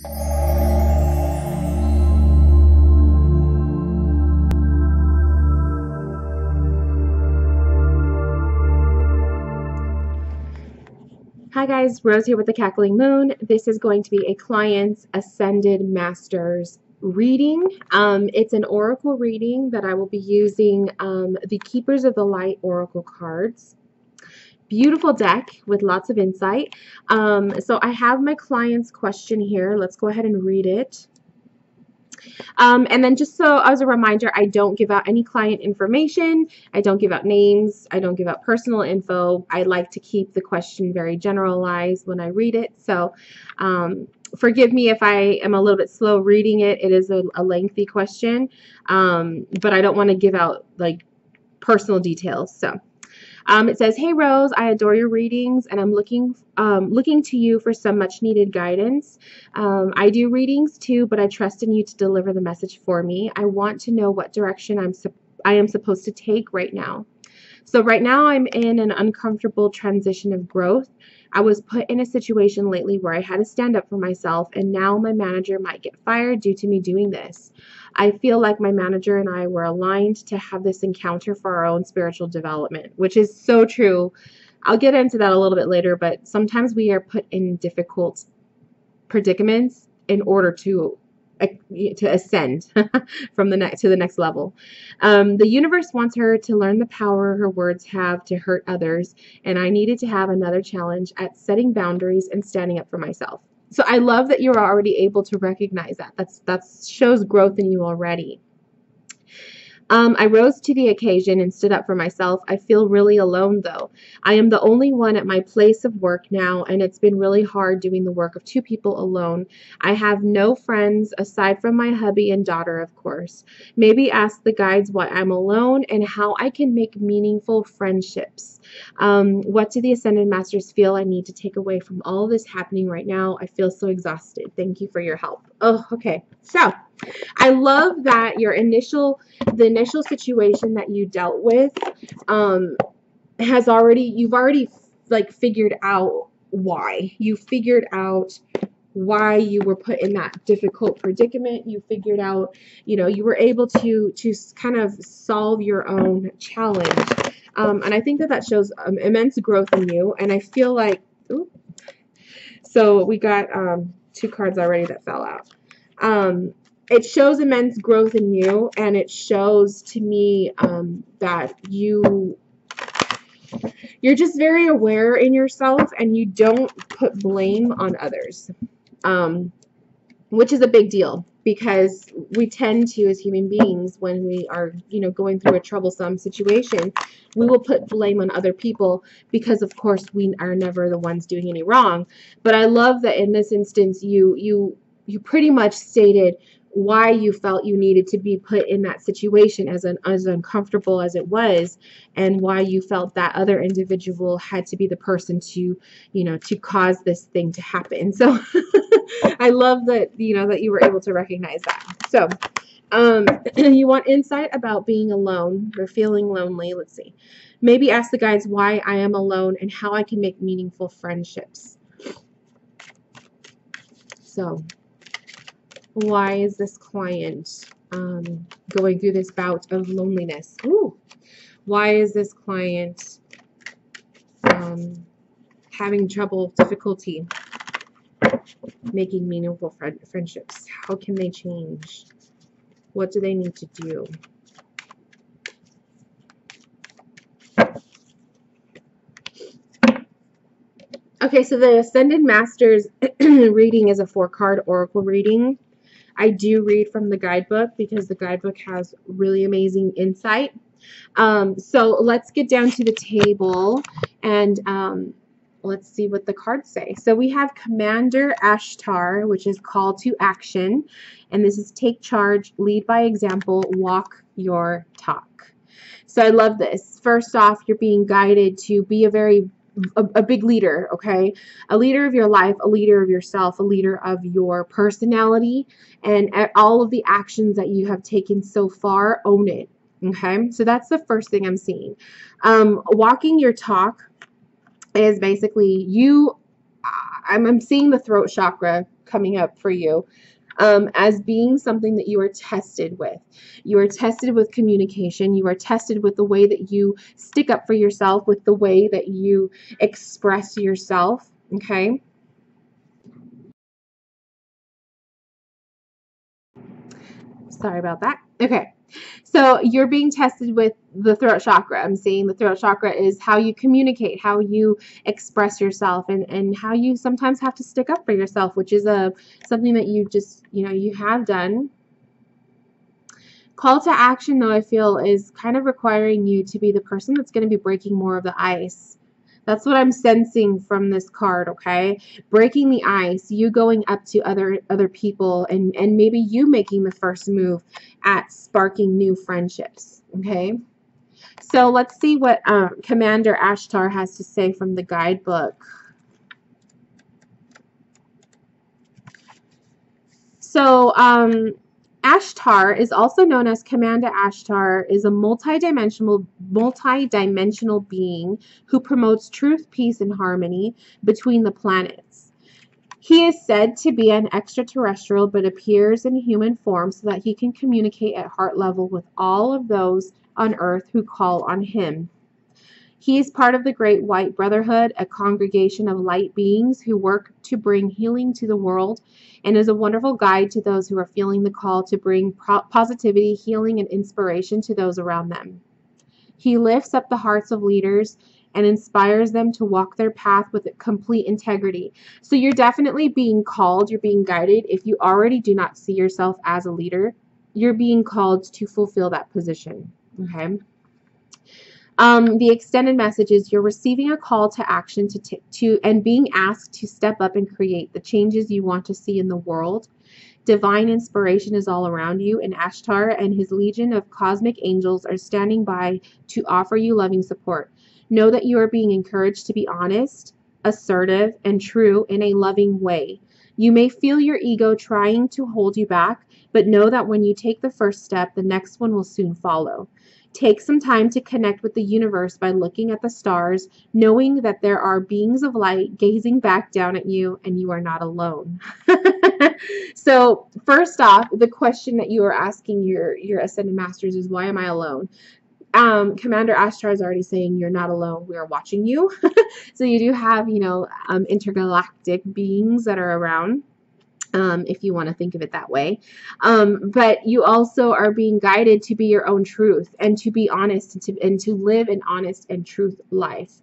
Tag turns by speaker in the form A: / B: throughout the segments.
A: Hi guys, Rose here with the Cackling Moon. This is going to be a client's Ascended Masters reading. It's an oracle reading that I will be using the Keepers of the Light oracle cards. Beautiful deck with lots of insight. So I have my client's question here. Let's go ahead and read it. And then just so as a reminder, I don't give out any client information. I don't give out names. I don't give out personal info. I like to keep the question very generalized when I read it. So forgive me if I am a little bit slow reading it. It is a lengthy question, but I don't want to give out like personal details. So it says, "Hey Rose, I adore your readings, and I'm looking to you for some much needed guidance. I do readings too, but I trust in you to deliver the message for me. I want to know what direction I am supposed to take right now. So right now I'm in an uncomfortable transition of growth. I was put in a situation lately where I had to stand up for myself, and now my manager might get fired due to me doing this. I feel like my manager and I were aligned to have this encounter for our own spiritual development," which is so true. I'll get into that a little bit later, but sometimes we are put in difficult predicaments in order to ascend from the next to the next level. The universe wants her to learn the power her words have to hurt others, and I needed to have another challenge at setting boundaries and standing up for myself. So I love that you're already able to recognize that. That shows growth in you already. I rose to the occasion and stood up for myself. I feel really alone though. I am the only one at my place of work now, and it's been really hard doing the work of two people alone. I have no friends aside from my hubby and daughter, of course. Maybe ask the guides why I'm alone and how I can make meaningful friendships. What do the Ascended Masters feel I need to take away from all this happening right now? I feel so exhausted. Thank you for your help. Oh, okay. So I love that the initial situation that you dealt with you've already like figured out why. You figured out why you were put in that difficult predicament. You figured out, you were able to kind of solve your own challenge. And I think that shows immense growth in you. And I feel like, so we got two cards already that fell out. It shows immense growth in you, and it shows to me that you're just very aware in yourself, and you don't put blame on others, which is a big deal, because we tend to, as human beings, when we are going through a troublesome situation, we will put blame on other people because of course we are never the ones doing any wrong. But I love that in this instance you pretty much stated why you felt you needed to be put in that situation, as uncomfortable as it was, and why you felt that other individual had to be the person to cause this thing to happen. So I love that that you were able to recognize that. So you want insight about being alone or feeling lonely. Let's see. Maybe ask the guides why I am alone and how I can make meaningful friendships. So why is this client going through this bout of loneliness? Ooh. Why is this client having difficulty making meaningful friendships? How can they change? What do they need to do? Okay, so the Ascended Masters reading is a 4-card oracle reading. I do read from the guidebook because the guidebook has really amazing insight. So let's get down to the table and let's see what the cards say. So we have Commander Ashtar, which is call to action. And this is take charge, lead by example, walk your talk. So I love this. First off, you're being guided to be a big leader, okay? A leader of your life, a leader of yourself, a leader of your personality, and all of the actions that you have taken so far, own it, okay? So that's the first thing I'm seeing. Walking your talk is basically I'm seeing the throat chakra coming up for you. As being something that you are tested with. You are tested with communication. You are tested with the way that you stick up for yourself, with the way that you express yourself. Okay. Sorry about that. Okay. So you're being tested with the throat chakra. I'm saying the throat chakra is how you communicate, how you express yourself, and how you sometimes have to stick up for yourself, which is something that you just, you have done. Call to action, though, I feel is kind of requiring you to be the person that's going to be breaking more of the ice. That's what I'm sensing from this card, okay? Breaking the ice, you going up to other people, and maybe you making the first move at sparking new friendships, okay? So let's see what Commander Ashtar has to say from the guidebook. So Ashtar is also known as Commander Ashtar, is a multidimensional being who promotes truth, peace, and harmony between the planets. He is said to be an extraterrestrial, but appears in human form so that he can communicate at heart level with all of those on Earth who call on him. He is part of the Great White Brotherhood, a congregation of light beings who work to bring healing to the world, and is a wonderful guide to those who are feeling the call to bring positivity, healing, and inspiration to those around them. He lifts up the hearts of leaders and inspires them to walk their path with complete integrity. So you're definitely being called, you're being guided. If you already do not see yourself as a leader, you're being called to fulfill that position. Okay. The extended message is you're receiving a call to action and being asked to step up and create the changes you want to see in the world. Divine inspiration is all around you, and Ashtar and his legion of cosmic angels are standing by to offer you loving support. Know that you are being encouraged to be honest, assertive, and true in a loving way. You may feel your ego trying to hold you back, but know that when you take the first step, the next one will soon follow. Take some time to connect with the universe by looking at the stars, knowing that there are beings of light gazing back down at you, and you are not alone. So first off, the question that you are asking your Ascended Masters is, why am I alone? Commander Ashtar is already saying you're not alone. We are watching you. So you do have, intergalactic beings that are around. If you want to think of it that way. But you also are being guided to be your own truth and to be honest and to live an honest and truth life.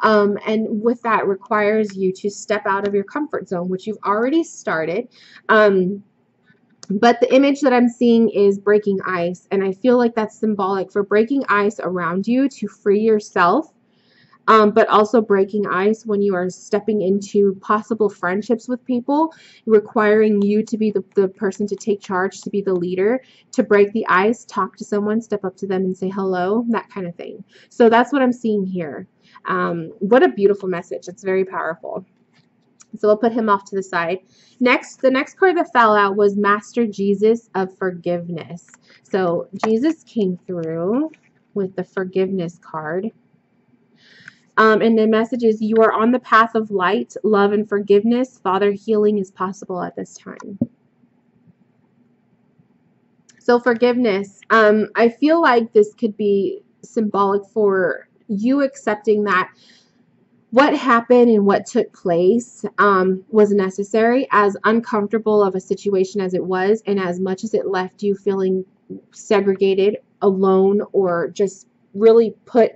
A: And with that requires you to step out of your comfort zone, which you've already started. But the image that I'm seeing is breaking ice, and I feel like that's symbolic for breaking ice around you to free yourself. But also breaking ice when you are stepping into possible friendships with people, requiring you to be the person to take charge, to be the leader, to break the ice, talk to someone, step up to them and say hello, that kind of thing. So that's what I'm seeing here. What a beautiful message. It's very powerful. So we'll put him off to the side. Next, the next card that fell out was Master Jesus of Forgiveness. So Jesus came through with the Forgiveness card. And the message is, you are on the path of light, love, and forgiveness. Father, healing is possible at this time. So forgiveness. I feel like this could be symbolic for you accepting that what happened and what took place was necessary, as uncomfortable of a situation as it was, and as much as it left you feeling segregated, alone, or just really put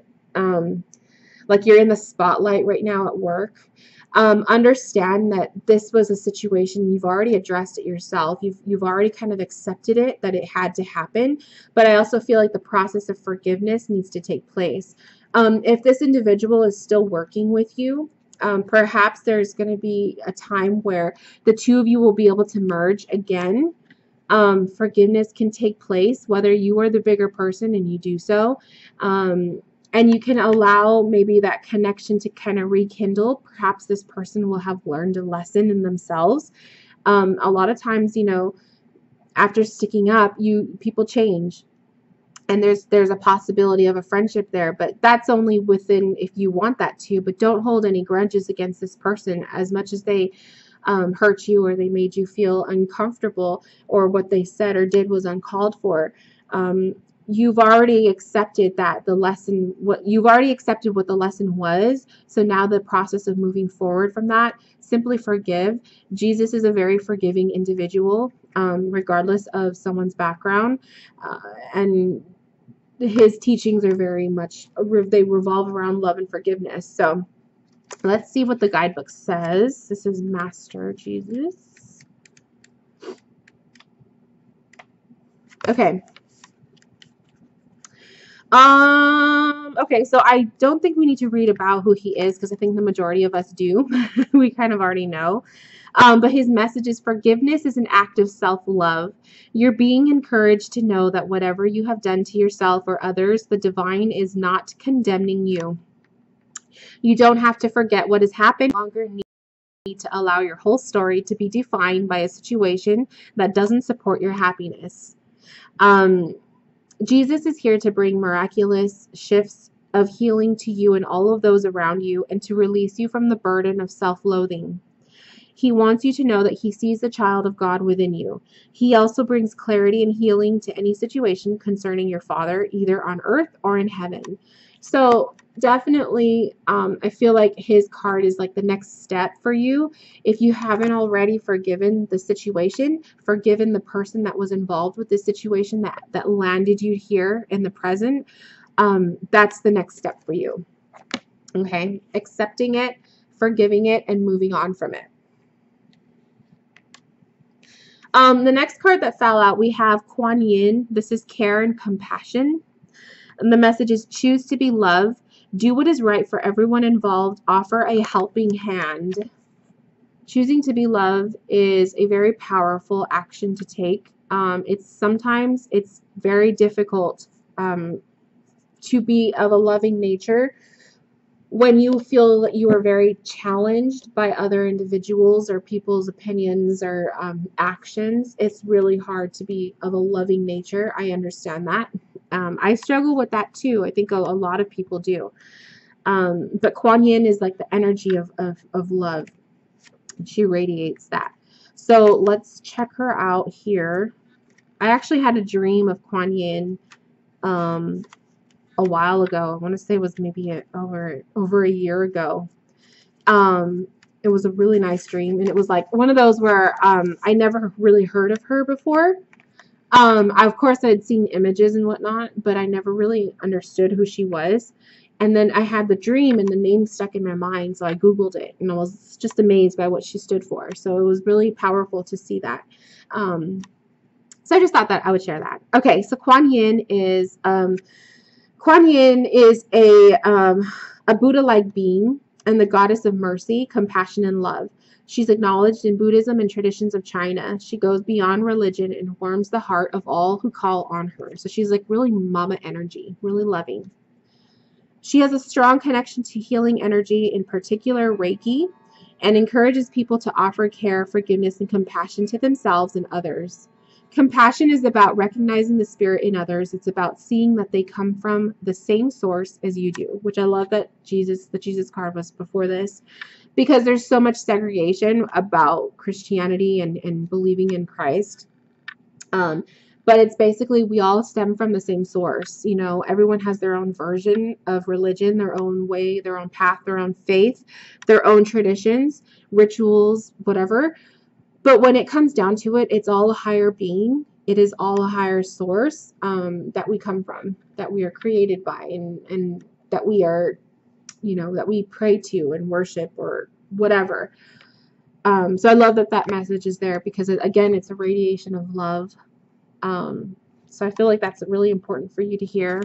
A: like you're in the spotlight right now at work. Understand that this was a situation you've already addressed it yourself. You've already kind of accepted it, that it had to happen. But I also feel like the process of forgiveness needs to take place. If this individual is still working with you, perhaps there's going to be a time where the two of you will be able to merge again. Forgiveness can take place, whether you are the bigger person and you do so. And you can allow maybe that connection to kind of rekindle. Perhaps this person will have learned a lesson in themselves. A lot of times, after sticking up, people change. And there's a possibility of a friendship there. But that's only within if you want that to. But don't hold any grudges against this person, as much as they hurt you, or they made you feel uncomfortable, or what they said or did was uncalled for. You've already accepted that the lesson, what you've already accepted what the lesson was. So now the process of moving forward from that, simply forgive. Jesus is a very forgiving individual, regardless of someone's background, and his teachings are very much, they revolve around love and forgiveness. So let's see what the guidebook says. This is Master Jesus. Okay. Okay, so I don't think we need to read about who he is, because I think the majority of us do. We kind of already know. But his message is: forgiveness is an act of self-love. You're being encouraged to know that whatever you have done to yourself or others, the divine is not condemning you. You don't have to forget what has happened. You no longer need to allow your whole story to be defined by a situation that doesn't support your happiness. Jesus is here to bring miraculous shifts of healing to you and all of those around you, and to release you from the burden of self-loathing. He wants you to know that he sees the child of God within you. He also brings clarity and healing to any situation concerning your Father, either on earth or in heaven. So definitely, I feel like his card is like the next step for you. If you haven't already forgiven the situation, forgiven the person that was involved with the situation that landed you here in the present, that's the next step for you. Okay? Accepting it, forgiving it, and moving on from it. The next card that fell out, we have Kuan Yin. This is care and compassion. And the message is: choose to be love. Do what is right for everyone involved. Offer a helping hand. Choosing to be love is a very powerful action to take. Sometimes it's very difficult to be of a loving nature when you feel that you are very challenged by other individuals or people's opinions or actions. It's really hard to be of a loving nature. I understand that. I struggle with that too. I think a lot of people do. But Kuan Yin is like the energy of love. She radiates that. So let's check her out here. I actually had a dream of Kuan Yin a while ago. I want to say it was maybe over a year ago. It was a really nice dream, and it was like one of those where I never really heard of her before. Of course, I had seen images and whatnot, but I never really understood who she was. And then I had the dream, and the name stuck in my mind, so I Googled it, and I was just amazed by what she stood for. So it was really powerful to see that. So I just thought that I would share that. Okay, so Kuan Yin is a Buddha-like being and the goddess of mercy, compassion, and love. She's acknowledged in Buddhism and traditions of China. She goes beyond religion and warms the heart of all who call on her. So she's like really mama energy, really loving. She has a strong connection to healing energy, in particular Reiki, and encourages people to offer care, forgiveness, and compassion to themselves and others. Compassion is about recognizing the spirit in others. It's about seeing that they come from the same source as you do, which I love that the Jesus card was before this, because there's so much segregation about Christianity and believing in Christ. But it's basically, we all stem from the same source. You know, everyone has their own version of religion, their own way, their own path, their own faith, their own traditions, rituals, whatever. But when it comes down to it, it's all a higher being. It is all a higher source that we come from, that we are created by, and that we are, that we pray to and worship or whatever. So I love that message is there, because again, it's a radiation of love. So I feel like that's really important for you to hear.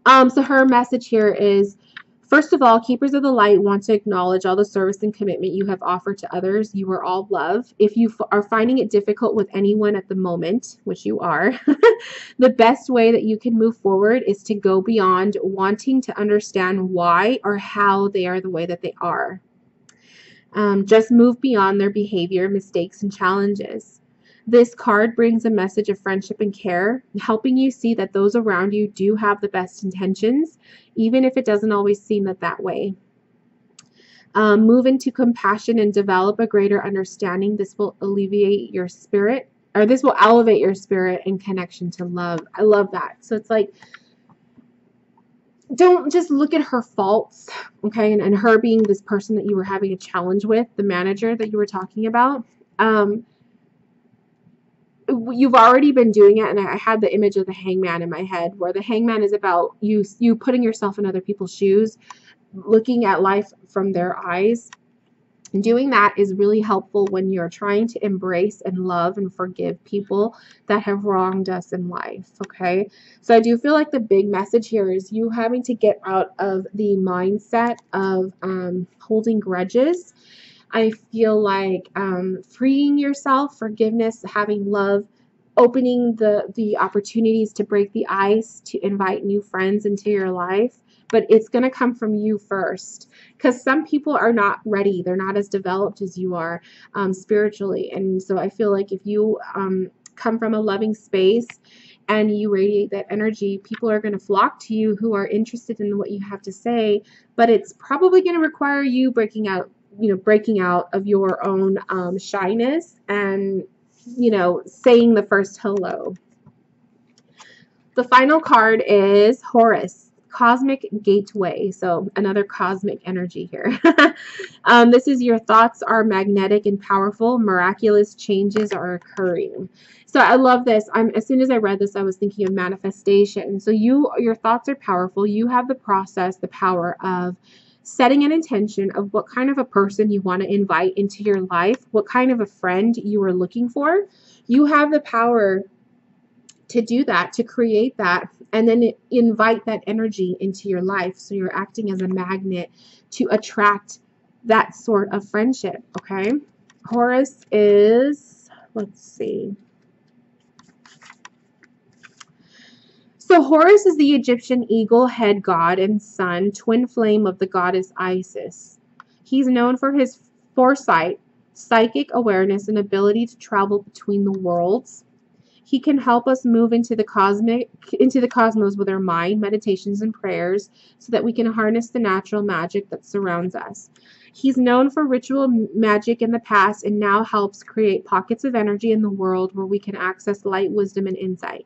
A: So her message here is: first of all, keepers of the light want to acknowledge all the service and commitment you have offered to others. You are all love. If you are finding it difficult with anyone at the moment, which you are, the best way that you can move forward is to go beyond wanting to understand why or how they are the way that they are. Just move beyond their behavior, mistakes, and challenges. This card brings a message of friendship and care, helping you see that those around you do have the best intentions, even if it doesn't always seem that way. Move into compassion and develop a greater understanding. This will alleviate your spirit, or this will elevate your spirit and connection to love. I love that. So it's like, don't just look at her faults, okay, and her being this person that you were having a challenge with, the manager that you were talking about. You've already been doing it, and I had the image of the hangman in my head, where the hangman is about you putting yourself in other people's shoes, looking at life from their eyes. And doing that is really helpful when you're trying to embrace and love and forgive people that have wronged us in life, okay? So I do feel like the big message here is you having to get out of the mindset of holding grudges. I feel like freeing yourself, forgiveness, having love, opening the opportunities to break the ice, to invite new friends into your life. But it's going to come from you first, because some people are not ready. They're not as developed as you are spiritually. And so I feel like if you come from a loving space and you radiate that energy, people are going to flock to you who are interested in what you have to say. But it's probably going to require you breaking out of your own shyness and, saying the first hello. The final card is Horus, Cosmic Gateway. So another cosmic energy here. This is your thoughts are magnetic and powerful. Miraculous changes are occurring. So I love this. As soon as I read this, I was thinking of manifestation. So your thoughts are powerful. You have the power of setting an intention of what kind of a person you want to invite into your life, what kind of a friend you are looking for. You have the power to do that, to create that, and then invite that energy into your life. So you're acting as a magnet to attract that sort of friendship, okay? Horus is, let's see. So Horus is the Egyptian eagle head god and sun, twin flame of the goddess Isis. He's known for his foresight, psychic awareness, and ability to travel between the worlds. He can help us move into the cosmos with our mind, meditations, and prayers so that we can harness the natural magic that surrounds us. He's known for ritual magic in the past and now helps create pockets of energy in the world where we can access light, wisdom, and insight.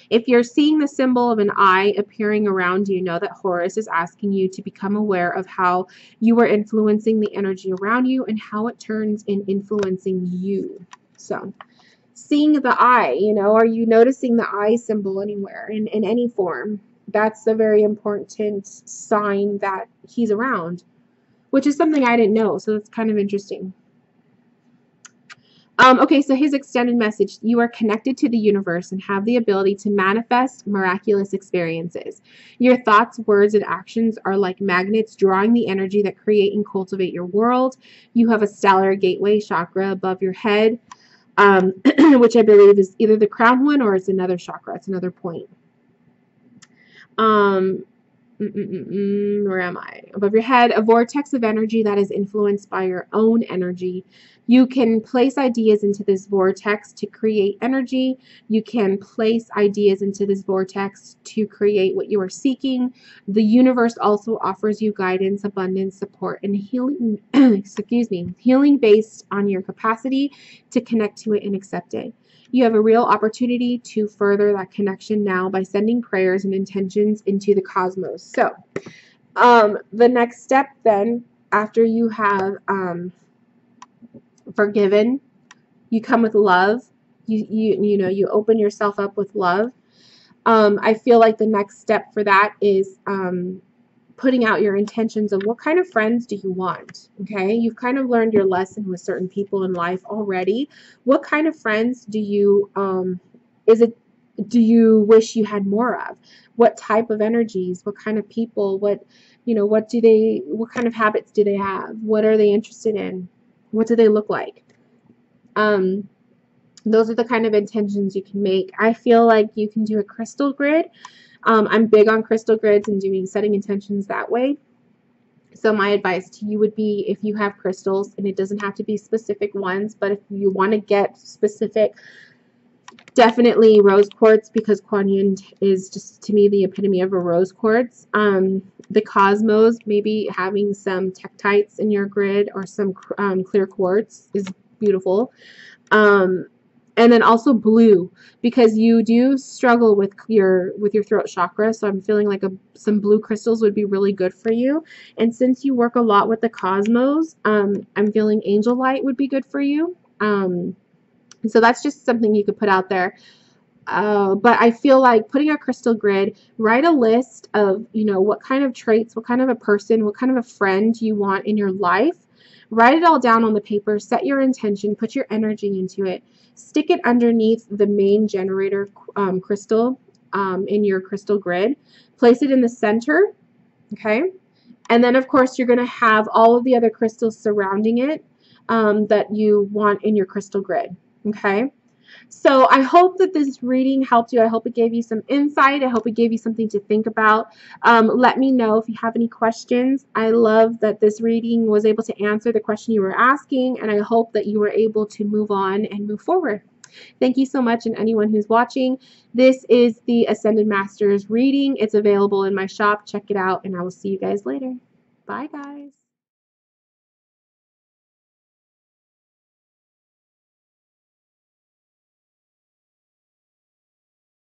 A: If you're seeing the symbol of an eye appearing around you, know that Horus is asking you to become aware of how you are influencing the energy around you and how it turns in influencing you. So, seeing the eye, are you noticing the eye symbol anywhere in any form? That's a very important sign that he's around, which is something I didn't know. So that's kind of interesting. Okay, so his extended message: you are connected to the universe and have the ability to manifest miraculous experiences. Your thoughts, words, and actions are like magnets drawing the energy that create and cultivate your world. You have a stellar gateway chakra above your head, which I believe is either the crown one or it's another chakra. It's another point. Where am I? Above your head, a vortex of energy that is influenced by your own energy. You can place ideas into this vortex to create energy. You can place ideas into this vortex to create what you are seeking. The universe also offers you guidance, abundance, support, and healing, healing based on your capacity to connect to it and accept it. You have a real opportunity to further that connection now by sending prayers and intentions into the cosmos. So, the next step then, after you have forgiven, you come with love. You open yourself up with love. I feel like the next step for that is putting out your intentions of what kind of friends do you want. Okay, you've kind of learned your lesson with certain people in life already. What kind of friends do you do you wish you had more of? What type of energies? What kind of people? What kind of habits do they have? What are they interested in? What do they look like? Those are the kind of intentions you can make. I feel like you can do a crystal grid. I'm big on crystal grids and setting intentions that way. So my advice to you would be, if you have crystals, and it doesn't have to be specific ones, but if you want to get specific Definitely rose quartz, because Kuan Yin is just, to me, the epitome of a rose quartz. The cosmos, maybe having some tektites in your grid or some clear quartz is beautiful. And then also blue, because you do struggle with your throat chakra, so I'm feeling like some blue crystals would be really good for you. And since you work a lot with the cosmos, I'm feeling angel light would be good for you. So that's just something you could put out there. But I feel like putting a crystal grid, write a list of, what kind of traits, what kind of a person, what kind of a friend you want in your life. Write it all down on the paper, set your intention, put your energy into it, stick it underneath the main generator crystal in your crystal grid, place it in the center, okay? And then, of course, you're going to have all of the other crystals surrounding it that you want in your crystal grid, okay? So I hope that this reading helped you. I hope it gave you some insight. I hope it gave you something to think about. Let me know if you have any questions. I love that this reading was able to answer the question you were asking, and I hope that you were able to move on and move forward. Thank you so much, and anyone who's watching. This is the Ascended Masters reading. It's available in my shop. Check it out, and I will see you guys later. Bye, guys.